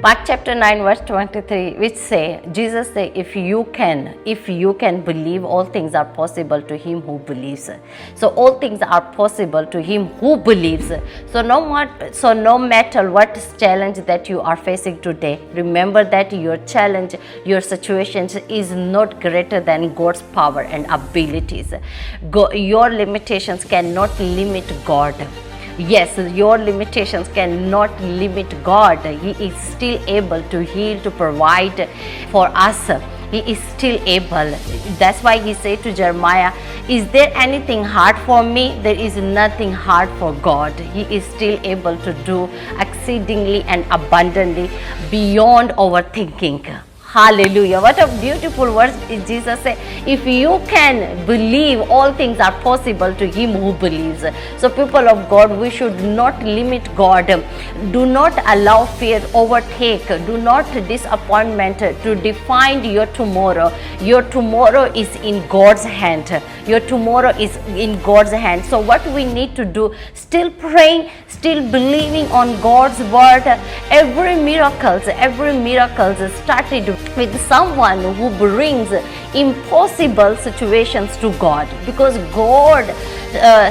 Mark chapter 9 verse 23, which say, Jesus say, if you can believe, all things are possible to him who believes. So all things are possible to him who believes. So no matter what challenge that you are facing today, remember that your challenge, your situations is not greater than God's power and abilities. Your limitations cannot limit God. Yes, your limitations cannot limit God. He is still able to heal, to provide for us. He is still able. That's why he said to Jeremiah, is there anything hard for me? There is nothing hard for God. He is still able to do exceedingly and abundantly beyond our thinking. Hallelujah. What a beautiful verse is Jesus say. If you can believe, all things are possible to him who believes. So people of God, we should not limit God. Do not allow fear overtake. Do not disappointment to define your tomorrow. Your tomorrow is in God's hand. Your tomorrow is in God's hand. So what we need to do, still praying, still believing on God's word. Every miracle started with someone who brings impossible situations to God, because God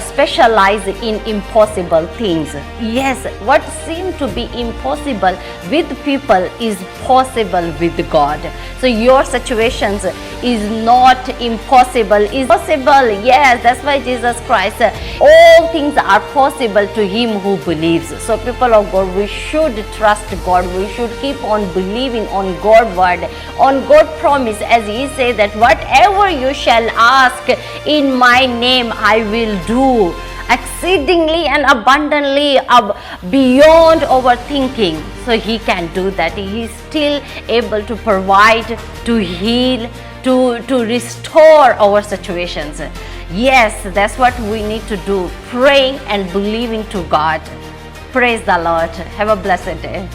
specializes in impossible things. Yes, what seemed to be impossible with people is possible with God. So your situations is not impossible, is possible. Yes, that's why Jesus Christ said, all things are possible to him who believes. So people of God, we should trust God. We should keep on believing on God's word, on God's promise, as he said that whatever you shall ask in my name, I will do exceedingly and abundantly beyond our thinking. So he can do that. He is still able to provide, to heal, to restore our situations. Yes, that's what we need to do, praying and believing to God. Praise the Lord. Have a blessed day.